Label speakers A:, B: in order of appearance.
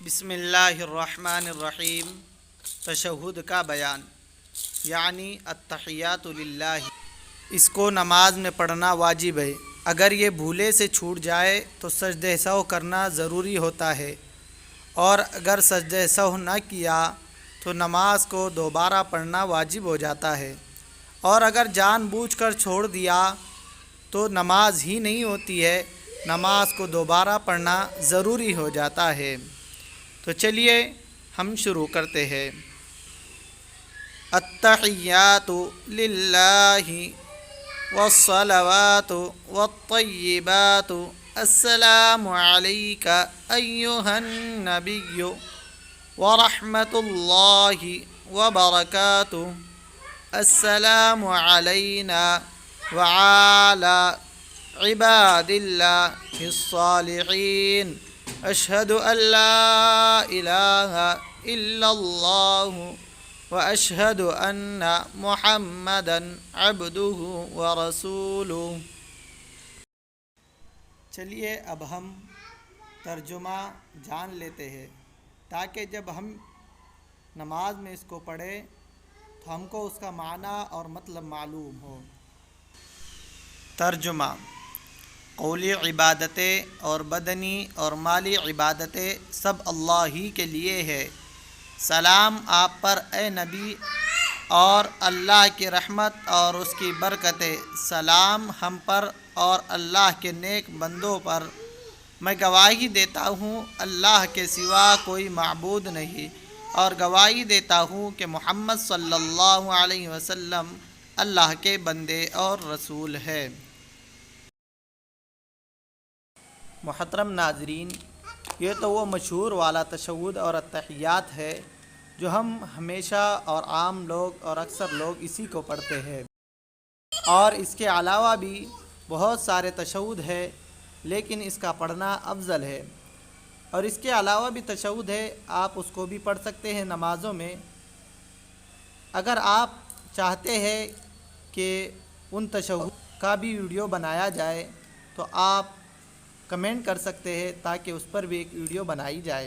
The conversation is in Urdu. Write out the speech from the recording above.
A: بسم اللہ الرحمن الرحیم۔ تشہد کا بیان یعنی التحیات للہ، اس کو نماز میں پڑھنا واجب ہے۔ اگر یہ بھولے سے چھوٹ جائے تو سجدہ سہو کرنا ضروری ہوتا ہے، اور اگر سجدہ سہو نہ کیا تو نماز کو دوبارہ پڑھنا واجب ہو جاتا ہے، اور اگر جان بوجھ کر چھوڑ دیا تو نماز ہی نہیں ہوتی ہے، نماز کو دوبارہ پڑھنا ضروری ہو جاتا ہے۔ تو چلیے ہم شروع کرتے ہیں۔ التحیات للہ والصلوات والطیبات السلام علیک ایہا النبی ورحمۃ اللہ وبرکاتہ، السلام علینا وعلی عباد اللہ الصالحین، اشہد ان لا الہ الا اللہ واشہد ان محمدا عبدہ ورسولہ۔ چلیے اب ہم ترجمہ جان لیتے ہیں، تاکہ جب ہم نماز میں اس کو پڑھیں تو ہم کو اس کا معنی اور مطلب معلوم ہو۔ ترجمہ: قولی عبادتیں اور بدنی اور مالی عبادتیں سب اللہ ہی کے لیے ہے۔ سلام آپ پر اے نبی، اور اللہ کی رحمت اور اس کی برکتیں سلام ہم پر اور اللہ کے نیک بندوں پر۔ میں گواہی دیتا ہوں اللہ کے سوا کوئی معبود نہیں، اور گواہی دیتا ہوں کہ محمد صلی اللہ علیہ وسلم اللہ کے بندے اور رسول ہے۔ محترم ناظرین، یہ تو وہ مشہور والا تشہد اور التحیات ہے جو ہم ہمیشہ اور عام لوگ اور اکثر لوگ اسی کو پڑھتے ہیں، اور اس کے علاوہ بھی بہت سارے تشہد ہے، لیکن اس کا پڑھنا افضل ہے۔ اور اس کے علاوہ بھی تشہد ہے، آپ اس کو بھی پڑھ سکتے ہیں نمازوں میں۔ اگر آپ چاہتے ہیں کہ ان تشہد کا بھی ویڈیو بنایا جائے تو آپ کمنٹ کر سکتے ہیں، تاکہ اس پر بھی ایک ویڈیو بنائی جائے۔